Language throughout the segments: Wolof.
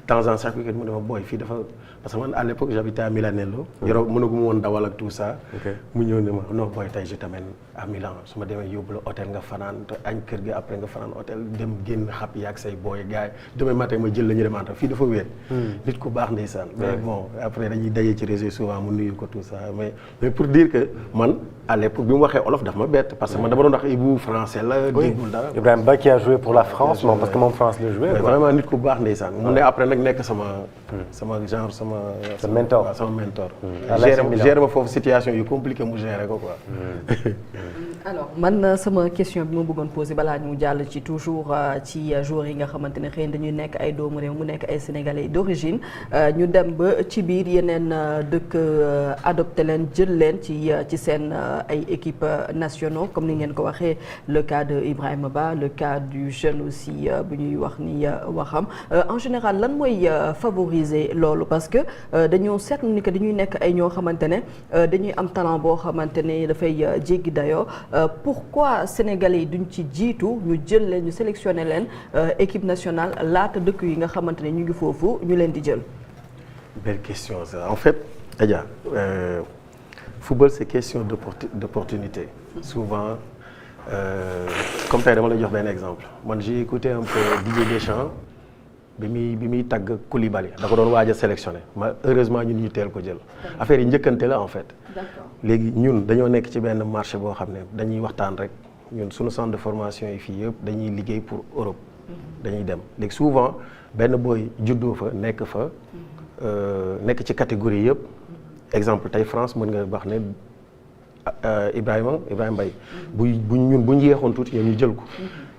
temps en chaque week-end mu ne ma booy fii dafa parce que man à l'époque j'habitais à Milanello. yoroo mënaguma woon dawal ak tout ça. mu ñëw ne ma non booy tey je t'amène à Milan su ma demee yóbbu la hôtel nga fanaan te añ kër ga après nga fanaan hôtel dem génn xap yaag say booy gars yi demain matin ma jël la ñu demante fii dafa wéet. nit ku baax ndeysaan. mais bon après dañuy daje ci réseau souvent mu nuyu ko tout ça mais pour dire que man à l'époque bi mu waxee olof daf ma bett parce que man dama doon wax Ibou français la déggul dara. Ibrahima Ba qui a joué pour la France moom parce que moom France la joué. vraiment nit ku baax ndeysaan. mu ne après nag nekk sama genre sama mentor sama mentor. gère ma foofu situation yu compliqué mu gérer ko quoi. alors man sama question bi ma bëggoon poser balaa ñu jàll ci toujours ci joueurs yi nga xamante ne xëy na dañuy nekk ay doomu réew mu nekk ay sénégalais d'origine ñu dem ba ci biir yeneen dëkk adopté leen jël leen ci seen ay équipes nationaux comme ni ngeen ko waxee le cas de Ibrahima Ba le cas du jeune aussi bu ñuy wax ni Waxam en général lan mooy favoriser loolu parce que dañoo seetlu ni que dañuy nekk ay ñoo xamante ne dañuy am talent boo xamante ne dafay jéggi dayoo pourquoi sénégalais yi duñ ci jiitu ñu jël leen ñu sélectionné leen équipe nationale laata dëkk yi nga xamante ne ñu ngi foofu ñu leen di jël. Belle question ça en fait Adja football c'est question d'opportunité souvent comme tey dama la jox benn exemple man j'ai écouté un peu Didier Deschamps bi muy tagg Koulibaly da ko doon waaj a sélectionné heureusement ñun ñu teel ko jël affaire yi njëkkante la en fait. D'accord. léegi ñun dañoo nekk ci benn marché boo xam ne dañuy waxtaan rek ñun suñu centre de formation yi fii yëpp dañuy liggéey pour Europe. dañuy dem léegi souvent benn booy juddoo fa nekk ci catégorie yëpp exemple tey France mën nga wax ne Ibrahima Mbaye bu ñu yeexoon tuuti ñu jël ko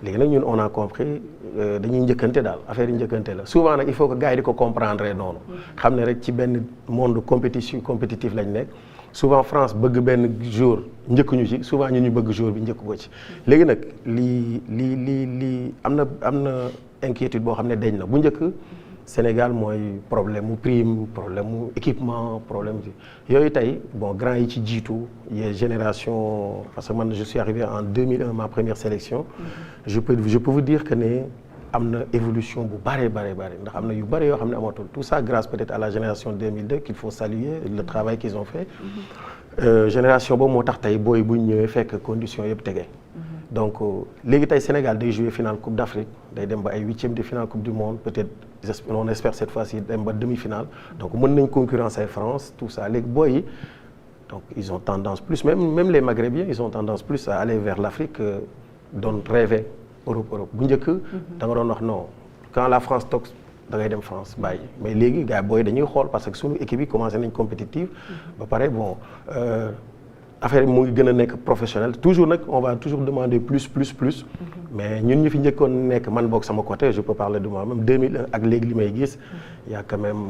léegi nag ñun on a compris dañuy njëkkante daal affaire yi njëkkante la souvent nag il faut que gars yi di ko comprendre noonu xam ne rek ci benn monde compétitif lañ nekk souvent France bëgg benn jour njëkk ñu ci souvent ñun ñu bëgg jour bi njëkk ko ci léegi nag lii am na inquiétude boo xam ne dañ na bu njëkk Sénégal mooy problème mu prime problème mu équipement problème yooyu tey bon grand yi ci jiitu y génération parce que man je suis arrivé en 2001 ma première sélection je peux vous dire que ne am na évolution bu bare ndax am na yu bare yoo xam ne amatul tout ça grâce peut-être à la génération 2002 qu'il faut saluer le travail qu'ils ont fait génération boobu moo tax tey booy bu ñu ñëwee fekk conditions yëpp tege donc léegi tey Sénégal day jouer finale Coupe d'Afrique day dem ba ay huitième de finale Coupe du Monde peut-être on espère cette fois-ci dem ba demi-finale donc mën nañ concurrence ay France tout ça léegi booy yi donc ils ont tendance plus même les Maghrébins ils ont tendance plus à aller vers l'Afrique doon rêver Europe bu njëkk da nga doon wax non quand la France toog da ngay dem France bàyyi mais léegi gars booy dañuy xool parce que suñu équipe yi commencé nañ compétitive ba pare bon affaire yi mu ngi gën a nekk professionnel toujours nag on va toujours demander plus mais ñun ñu fi njëkkoon nekk man boog sama côté je peux parler de moi-même 2001 ak léegi li may gis il y a quand même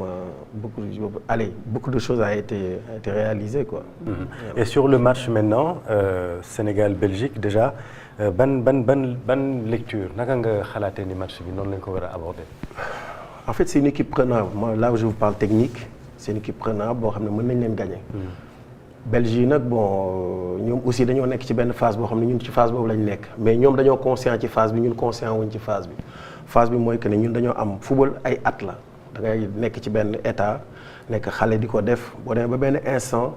beaucoup de choses a été réalisées quoi. Et sur le match maintenant Sénégal-Belgique déjà ban lecture naka nga xalaatee ni match bi noonu lañ ko war a aborder. En fait c'est une équipe prenable moi là où je vous parle technique c'est une équipe prenable boo xam ne mën nañ leen gagner. Belgique nag bon ñoom aussi dañoo nekk ci benn phase boo xam ne ñun ci phase boobu lañ nekk mais ñoom dañoo conscient ci phase bi ñun conscient wuñ ci phase bi mooy que ne ñun dañoo am football ay at la da ngay nekk ci benn état nekk xale di ko def boo demee ba benn instant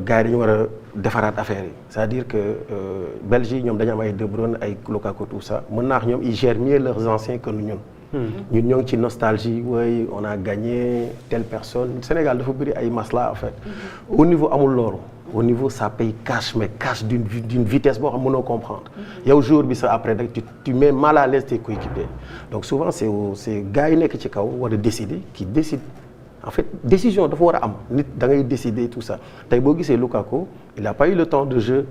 gars yi dañu war a defaraat affaire yi c'est-à-dire que Belgique ñoom dañu am ay De Bruyne ay Lukaku tout ça mën naa wax ñoom ils gèrent mieux leurs anciens que ñun. ñun ñoo ngi ci nostalgie oui on a gagné telle personne Sénégal dafa bëri ay masla en fait au niveau amul loolu au niveau ça paye cash mais cash d'une vitesse boo xam mënoo comprendre yow jour bi ça après rek tu mets mal à l'aise tes coéquipiers donc souvent c'est gars yi nekk ci kaw war a décider qui décide en fait décision dafa war a am nit da ngay décider tout ça tey boo gisee Lukaku il a pas eu le temps de jeu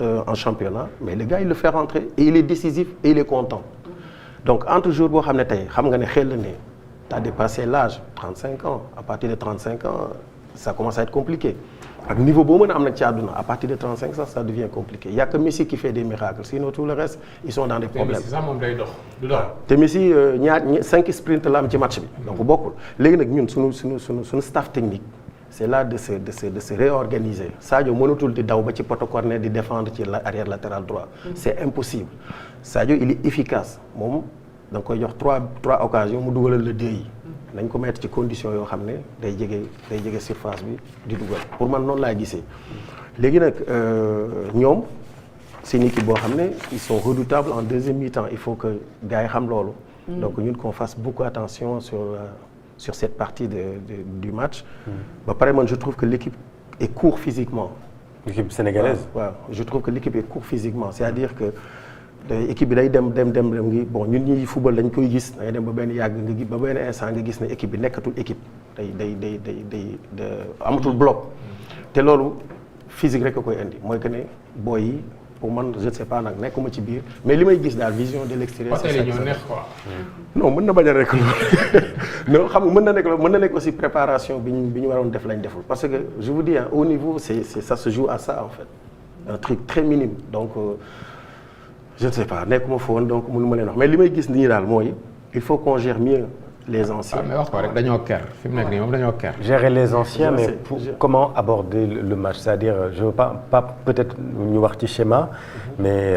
en championnat mais le gars il le fait rentrer et il est décisif et il est content donc entre jour boo xam ne tey xam nga ne xel la ne t'as dépassé l'âge 35 ans à partir de 35 ans ça commence à être compliqué ak niveau boo mën a am nag ci àdduna à partir de 35 ans ça devient compliqué il y a que Messi qui fait des miracles sinon tout le reste ils sont dans des problèmes. Messi sax moom day dox du dox. te Messi 5 sprint la am ci match bi donc bokkul léegi nag ñun suñu staff technique c'est là de se réorganiser Sadio mënatul di daw ba ci poto corner di défendre ci arrière latéral droit c'est impossible Sadio il est efficace moom da nga koy jox trois occasions mu dugalal la 2 yi. nañ ko mettre ci condition yoo xam ne day jege surface bi di dugal pour man noonu laa gisee. léegi nag ñoom c'est une équipe boo xam ne ils sont redoutables en deuxième mi-temps il faut que gars yi xam loolu. donc ñun qu'on fasse beaucoup attention sur cette partie du match. ba pare man je trouve que l'équipe est court physiquement. L'équipe sénégalaise. waaw je trouve que l'équipe est court physiquement c'est-à-dire que équipe bi day dem ngi bon ñun ñuy football dañ koy gis da ngay dem ba benn yàgg nga gis ba benn instant nga gis ne équipe bi nekkatul équipe day amatul bloc te loolu physique rek a koy indi mooy que ne booy yi pour man je ne sais pas nag nekkuma ci biir mais li may gis daal vision de l'extérieur. c'est ça ñoo neex quoi. non mën na bañ a nekk loolu non xam nga mën na nekk aussi préparation bi ñu waroon def lañ deful parce que je vous dis au niveau c'est ça se joue à ça en fait un truc très minime donc. je ne sais pas nekkuma fa woon donc mënu ma leen wax mais li may gis nii daal mooy il faut qu'on gère mieux les anciens. mais wax ko rek dañoo ker fi mu nekk nii moom dañoo ker. Gérer les anciens mais comment aborder le match c'est-à-dire je veux pas peut-être ñu wax ci schéma mais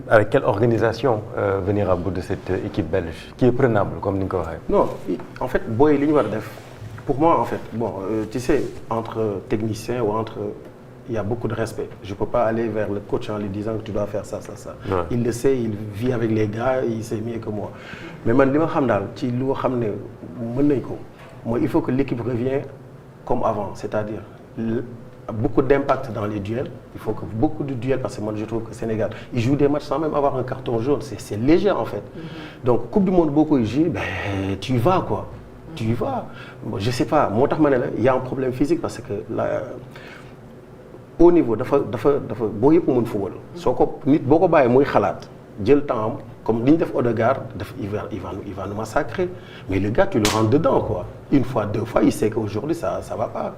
avec quelle organisation venir à bout de cette équipe belge qui est prenable comme ni nga ko waxee. non en fait booy li ñu war a def pour moi en fait bon tu sais entre techniciens ou entre. Il y a beaucoup de respect. Je ne peux pas aller vers le coach en lui disant que tu dois faire ça. Ouais. Il le sait, il vit avec les gars, il sait mieux que moi. Mais man li ma xam daal ci lu xam ne mën nañ ko mooy il faut que l'équipe revienne comme avant, c'est-à-dire beaucoup d'impact dans les duels. Il faut que beaucoup de duels parce que moi je trouve que Sénégal il joue des matchs sans même avoir un carton jaune. C'est léger en fait. Donc Coupe du Monde boo koy jouer tu y vas quoi. Tu y vas. Bon, je sais pas moo tax ma ne la il y a un problème physique parce que au niveau dafa boo yëpp mën football soo ko nit boo ko bàyyee muy xalaat jël temps comme li ñu def Odegaard il va nous massacrer mais le gars tu le rentres dedans quoi une fois deux fois il sait qu'aujourd'hui ça va pas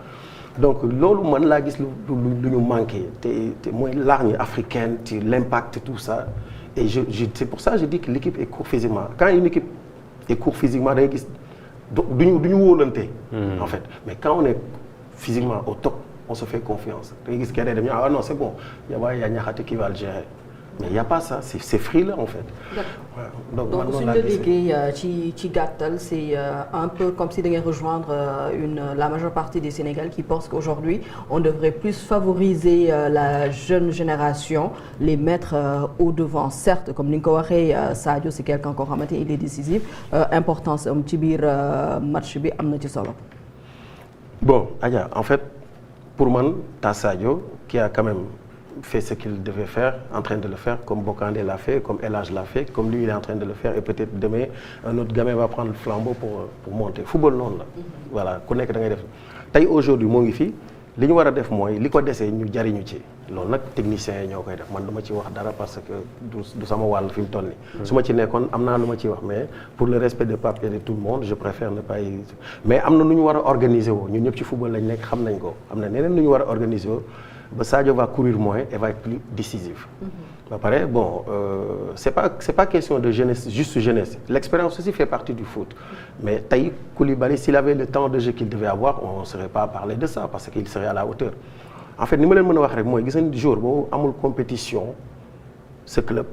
donc loolu man laa gis lu ñu manqué te mooy l'argne africaine ci l'impact tout ça et c'est pour ça je dis que l'équipe est court physiquement quand une équipe est court physiquement da ngay gis duñu wóolante en fait mais quand on est physiquement au top on se fait confiance da ngay gis kenn dem ah non c'est bon y a Niakhaté qui va le gérer mais y a pas ça c'est frileux en fait. donc suñu la déggee ci gàttal c'est un peu comme si da ngay rejoindre la majeure partie des Sénégalais qui pensent qu'aujourd'hui on devrait plus favoriser la jeune génération les mettre au devant certes comme ni nga ko waxee Sadio c'est quelqu'un koo xamante il est décisif importance am ci biir match bi am na ci solo. bon Adja en fait. Pour moi, t'as Sadio qui a quand même fait ce qu'il devait faire, en train de le faire, comme Bokandé l'a fait, comme El Hadj l'a fait, comme lui il est en train de le faire et peut-être demain un autre gamin va prendre le flambeau pour monter. Football noonu la. Voilà ku nekk da ngay def tey aujourd'hui moo ngi fi li ñu war a def mooy li ko desee ñu jariñu ci loolu nag techniciens yi ñoo koy def man dama ci wax dara parce que du sama wàll fi mu toll nii. su ma ci nekkoon am naa lu ma ciy wax mais pour le respect de Pape et de tout le monde je préfère ne pas y mais am na nu ñu war a organiser woo ñun ñëpp ci football lañ nekk xam nañ ko am na neneen nu ñu war a organiser woo ba Sadio va courir moins et va être plus décisif. ba pare bon c'est pas question de jeunesse juste jeunesse l'expérience aussi fait partie du foot mais tey Koulibaly s'il avait le temps de jeu qu'il devait avoir on ne serait pas parler de ça parce qu'il serait à la hauteur en fait ni ma leen mën a wax rek mooy gis nañ jour boo amul compétition ce club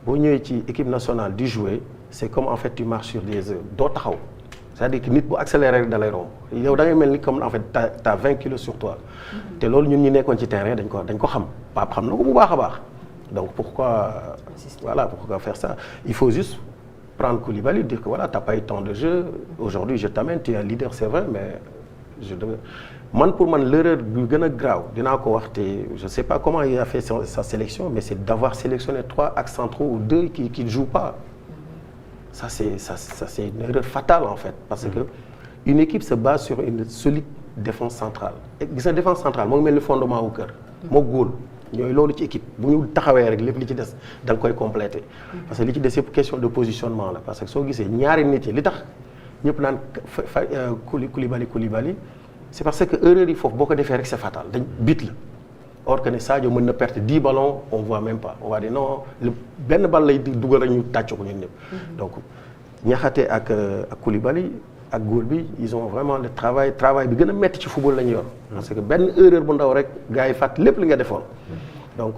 boo ñëwee ci équipe nationale di jouer c'est comme en fait tu marches sur des œufs doo taxaw c'est-à-dire que nit bu accéléré rek da lay romb yow da ngay mel ni comme en fait t'as 20 kilos sur toi te loolu ñun ñi nekkoon ci terrain dañ ko xam Pape xam na ko bu baax a baax donc pourquoi faire ça il faut juste prendre Koulibaly dire que voilà t'as pas eu tant de jeu aujourd'hui je t'amène tu es un leader c'est vrai mais pour man l'erreur bi gën a graaw dinaa ko wax te je sais pas comment il a fait sa sélection mais c'est d'avoir sélectionné 3 axes centraux ou 2 qui ne jouent pas ça c'est une erreur fatale en fait parce que une équipe se base sur une solide défense centrale gis nga défense centrale moo ngi mel ni fondement wu kër moo góol ñooy loolu ci équipe bu ñu taxawee rek lépp li ci des da nga koy compléter parce que li ci des yëpp question de positionnement la parce que soo gisee ñaari nit yi li tax ñëpp naan Koulibaly c'est parce que erreur yi foofu boo ko defee rek c'est fatal dañ bit la or que ne Sadio mën na perdre 10 ballons on voit même pas on va dire non benn ball lay dugal rek ñu tàcc ko ñun ñëpp donc Niakhaté ak Koulibaly ak góol bi ils ont vraiment le travail bi gën a métti ci football la ñu yor parce que benn erreur bu ndaw rek gars yi fàtt lépp li nga defoon donc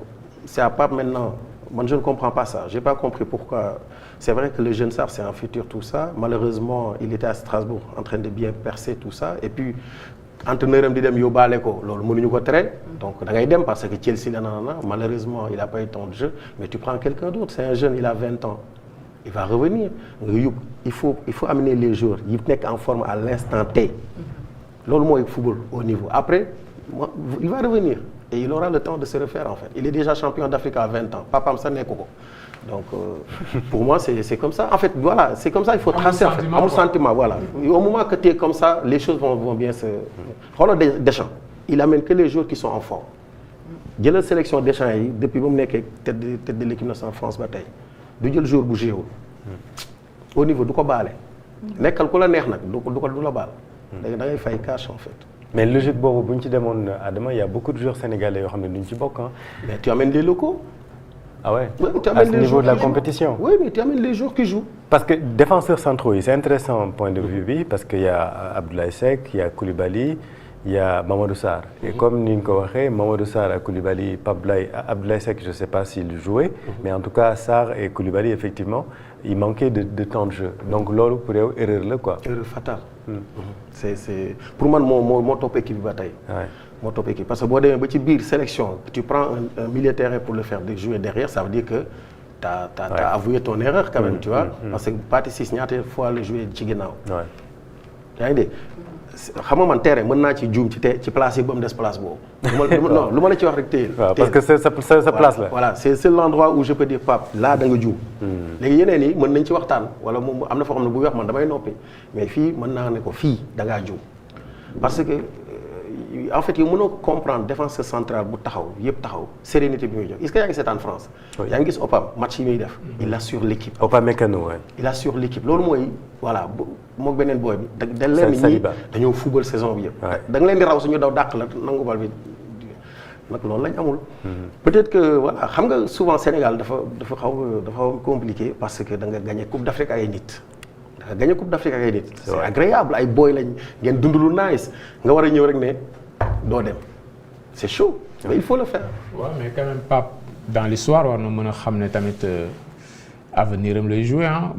c'est à Pape maintenant Moi, je ne comprends pas ça. J'ai pas compris pourquoi. C'est vrai que le jeune Sarr, c'est un futur, tout ça. Malheureusement, il était à Strasbourg en train de bien percer, tout ça. Et puis, entraîneur am di dem yóbbaale ko loolu mënuñu ko tere. Donc, da ngay dem parce que Chelsea la nanana. Malheureusement, il a pas eu tant de jeu. Mais tu prends quelqu'un d'autre. C'est un jeune, il a 20 ans. Il va revenir. Il faut amener les joueurs. Ils nekk en forme à l'instant T. Loolu mooy football au niveau. Après, il va revenir. Et il aura le temps de se refaire en fait. Il est déjà champion d'Afrique à 20 ans. Papam sa nekk ko. Donc pour moi c'est comme ça. En fait voilà, c'est comme ça, il faut tracer en fait. Amul sentiment voilà. Au moment que tu es comme ça, les choses vont bien se. Xoolal Deschamps, il amène que les joueurs qui sont en forme. Jëlal sélection Deschamps yi depuis ba mu nekkee tête de l'équipe nationale France ba tey du jël joueur bu jéewul. Au niveau du ko baale. Nekkal ku la neex nag du la baal. Da ngay fay cash en fait. Mais logique boobu bu ñu ci demoon Adama, il y a beaucoup de joueurs sénégalais yoo xam ne duñ ci bokk ah. Mais tu amènes les locaux. Ah ouais. Oui, à ce niveau de la compétition. Oui, mais tu amènes les joueurs qui jouent. Parce que défenseurs centraux, c'est intéressant point de vue bi parce qu'il y a Abdoulaye Seck, il y a Koulibaly, il y a Mamadou Sarr. Et comme ni nga ko waxee, Mamadou Sarr ak Koulibaly, Abdoulaye Seck, je ne sais pas s'il jouait, mais en tout cas Sarr et Koulibaly effectivement, il manquait de temps de jeu. Donc loolu pour yow erreur la quoi. Erreur fatale. C'est pour moi moo topp équipe bi ba tey. Moo topp équipe parce que boo demee ba ci biir sélection tu prends un milieu de terrain pour le faire de jouer derrière, ça veut dire que t'as avoué ton erreur quand même, tu vois. Parce que Pathé Ciss ñaata fois la joué ci ginnaaw. yaa ngi dégg xam nga man terrain mën naa ci juum ci place yi ba mu des place boobu. non lu ma la ci wax rek téye. parce que c'est sa place la. Voilà c'est l'endroit où je peux dire Pape là da nga juum. léegi yeneen yi mën nañ ci waxtaan wala moom am na foo xam ne bu wax man damay noppi mais fii mën naa ne ko fii da ngaa juum parce que en fait yow mënoo comprendre défenseur central bu taxaw yëpp taxaw sérénité bi muy jox est-ce que yaa ngi seetaan France. yaa ngi gis Opam match yi muy def. il assure l'équipe. Upamecano waay. il assure l'équipe loolu mooy voilà moog beneen booy bi. da leen ñi dañoo football saison bi yëpp. da nga leen di raw suñu daw dàq la nangu bal bi nag loolu lañ amul. peut-être que voilà xam nga souvent Sénégal dafa xaw compliqué parce que da nga gagné Coupe d'Afrique ak ay nit. da nga gagné Coupe d'Afrique ak ay nit. c'est agréable ay booy lañ ngeen dund lu nice nga war a ñëw rek ne doo dem c'est chaud. mais il faut le faire. waaw mais quand même Pape dans l'histoire war na mën a xam ne tamit avenir am lay jouer ah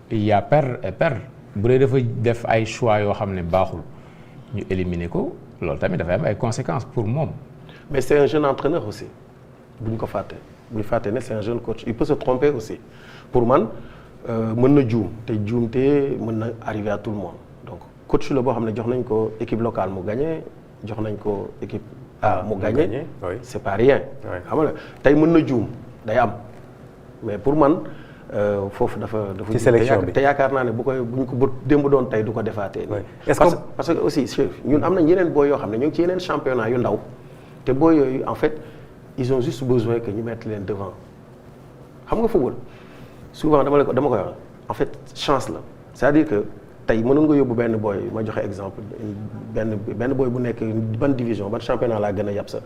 il y a perdre et perdre bu dee dafa def ay choix yoo xam ne baaxul ñu éliminer ko loolu tamit dafay am ay conséquences pour moom. mais c'est un jeune entraîneur aussi bu ñu ko fàtte bu ñu fàtte ne c'est un jeune coach il peut se tromper aussi pour man mën na juum te juum te mën na arriver à tout le monde donc coach la boo xam ne jox nañ ko équipe locale mu gagné jox nañ ko équipe mu gagné c'est pas rien xam nga tey mën na juum day am mais pour man foofu dafa ci sélection bi te yaakaar naa ne bu ñu ko bu démb doon tey du ko defaatee parce que aussi chef ñun am nañ yeneen booy yoo xam ne ñu ngi ci yeneen championnat yu ndaw te booy yooyu en fait ils ont juste besoin que ñu mettre leen devant xam nga football souvent dama koy wax en fait chance la c'est-à-dire que tey mënoon nga yóbbu benn booy ma joxe exemple benn booy bu nekk ban division ban championnat laa gën a yàpp sa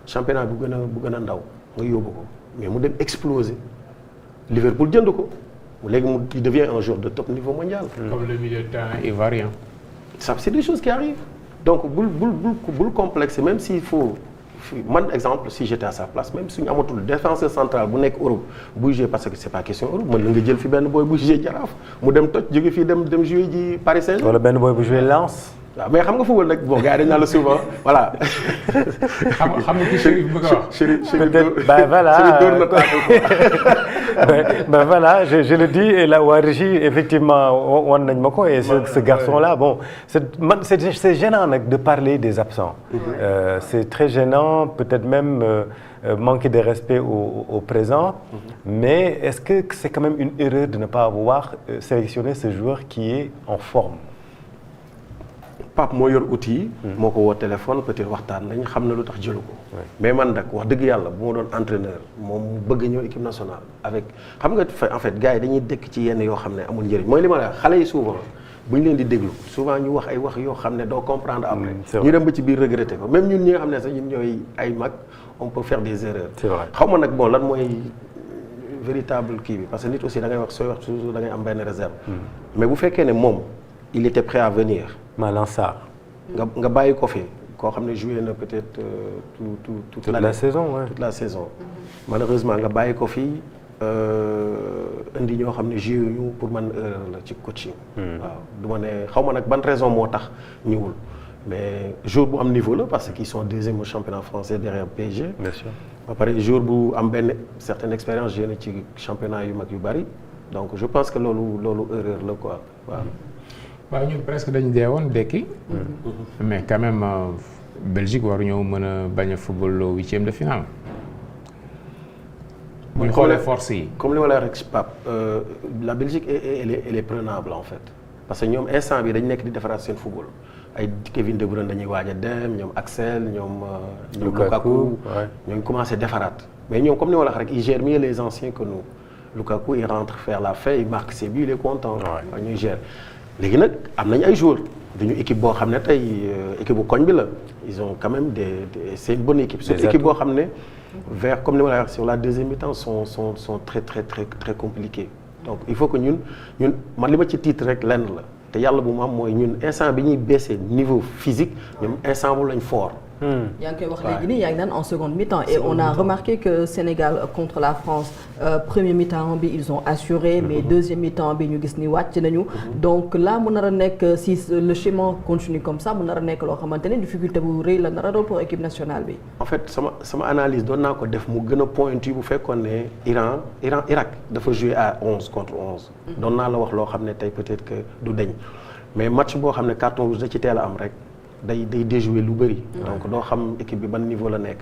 championnat bu gën a ndaw nga yóbbu ko mais mu dem exploser Liverpool jënd ko léegi il devient un joueur de top niveau mondial. comme le milieu de terrain ivoirien. ça c'est des choses qui arrivent donc bul complexe même s'il faut man exemple si j'étais à sa place même suñu amatul défenseur central bu nekk Europe buy jouer parce que c'est pas question Europe mën na nga jël fi benn booy bu jouer Jaraaf mu dem toj jóge fii dem jouer ji Paris Saint-Germain. wala benn booy bu jouer Lens. waaw mais xam nga football nag bon gars yi dañu naan la souvent voilà. xam nga ki Chérif bëgg a wax. peut-être ben voilà ben voilà je le dis et la waa régie effectivement wan nañ ma ko et ce garçon là bon c'est gênant nag de parler des absents. C'est très gênant peut-être même manquer de respect au présent. Mais est-ce que c'est quand même une erreur de ne pas avoir sélectionné ce joueur qui est en forme. Pape moo yor outil yi. moo ko woo téléphone peut-être waxtaan nañ xam na lu tax jëlu ko. mais man nag wax dëgg yàlla bu ma doon entraîneur moom mu bëgg ñëw équipe nationale avec xam nga en fait gars yi dañuy dëkk ci yenn yoo xam ne amul njëriñ mooy li ma la wax xale yi souvent bu ñu leen di déglu souvent ñu wax ay wax yoo xam ne doo comprendre après. ñu dem ba ci biir regretter ko même ñun ñi nga xam ne sax ñun ñooy ay mag on peut faire des erreurs. c'est vrai xaw ma nag bon lan mooy véritable kii bi parce que nit aussi da ngay wax sooy wax toujours da ngay am benn réserve. mais bu fekkee ne moom il était prêt à venir. Malang Sarr. nga bàyyi ko fi koo xam ne joué na peut-être toute la saison ouais. toute la saison malheureusement nga bàyyi ko fii indi ñoo xam ne joué ñu pour man erreur la ci coaching. waaw du ma ne xaw ma nag ban raison moo tax ñëwul mais jour bu am niveau la parce qu'ils sont deuxième au championnat français derrière PSG. Bien sûr. ba pare jour bu am benn certaine expérience joué na ci championnat yu mag yu bari donc je pense que loolu erreur la quoi waaw. waaw ñun presque dañu dee woon dekki. mais quand même Belgique waru ñëw mën a bañ a football le huitième de finale. bu ñu xoolee force yi. comme li ma la wax rek Pape la Belgique elle est prenable en fait parce que ñoom instant bi dañu nekk di defaraat seen football ay Kevin De Bruyne dañuy waaj a dem ñoom Axel ñoom Lukaku ñoo ngi commencé defaraat mais ñoom comme ni ma la wax rek ils gèrent mieux les anciens que nous Lukaku il rentre faire la fin il marque ses buts il est content. waaw ñuy gère léegi nag am nañ ay joueurs duñu équipe boo xam ne tey équipe bu koñ bi la ils ont quand même c'est une bonne équipe. surtout équipe boo xam ne vers comme ni ma la wax sur la deuxième mi-temps sont très compliqués donc il faut que ñun man li ma ci titre rek lenn la te yàlla bu mu am mooy ñun instant bi ñuy baisser niveau physique ñoom instant bu lañ fort. yaa ngi koy wax léegi nii yaa ngi naan en seconde mi-temps et on a remarqué que Sénégal contre la France premier mi-temps bi ils ont assuré mais deuxième mi-temps bi ñu gis ni wàcc nañu donc là mu nar a nekk si le schéma continue comme ça mu nar a nekk loo xamante ne difficulté bu rëy la nar a doon pour équipe nationale bi. en fait sama analyse doon naa ko def mu gën a pointu bu fekkoon ne Irak dafa jouer à 11 contre 11. doon naa la wax loo xam ne tey peut-être que du deñ mais match boo xam ne carton rouge da ci teel a am rek. day déjouer lu bëri. donc doo xam équipe bi ban niveau la nekk.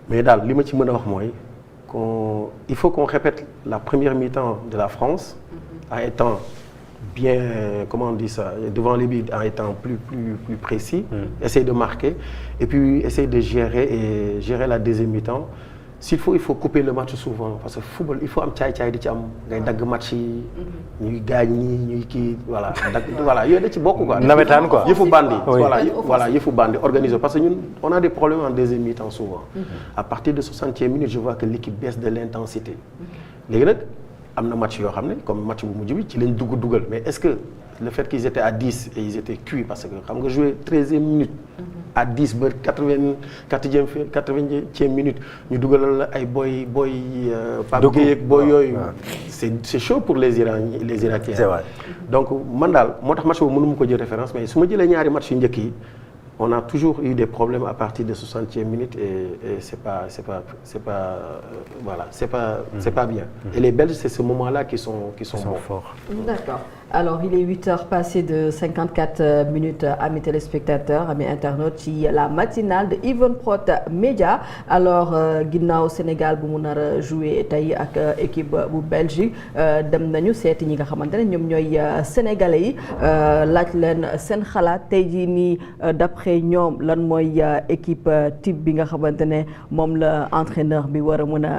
mais daal li ma ci mën a wax mooy il faut qu'on répète la première mi-temps de la France. en étant bien comment on dit ça devant les buts en étant plus précis. essayer de marquer et puis essayer de gérer la deuxième mi-temps. s'il faut il faut couper le match souvent parce que football il faut am caay-caay di ci am ngay dagg match yi. ñuy gaañ ñi ñuy kii voilà voilà yooyu da ci bokk quoi. nawetaan quoi yëfu bandi. voilà yëfu bandi organisé parce que ñun on a des problèmes en deuxième mi-temps souvent. à partir de 60e minute je vois que l'équipe baisse de l'intensité. léegi nag am na match yoo xam ne comme match bu mujj bi ci lañ dugal mais est-ce que le fait qu'ils étaient à 10 et ils étaient cuits parce que xam nga jouer 13e minute. à 10 ba 80e minute ñu dugalal la ay boy Pape Gueye ak boy yooyu c'est chaud pour les Irakiens. C'est vrai. donc man daal moo tax match boobu mënu ma ko jël référence mais su ma jëlee ñaari match yu njëkk yi on a toujours eu des problèmes à partir de 60e minute et c'est pas bien. Et les Belges c'est ce moment-là qui sont bons. forts. D'accord. Alors il est 8h passées de 54 minutes amis téléspectateurs amis internautes ci la matinale de Evenprod Média alors ginnaaw Sénégal bu mu nar a jouer tey ak équipe bu Belgique dem nañu seeti ñi nga xamante ne ñoom ñooy sénégalais yi laaj leen seen xalaat tey jii nii d'après ñoom lan mooy équipe type bi nga xamante ne moom la entraîneur bi war a mën a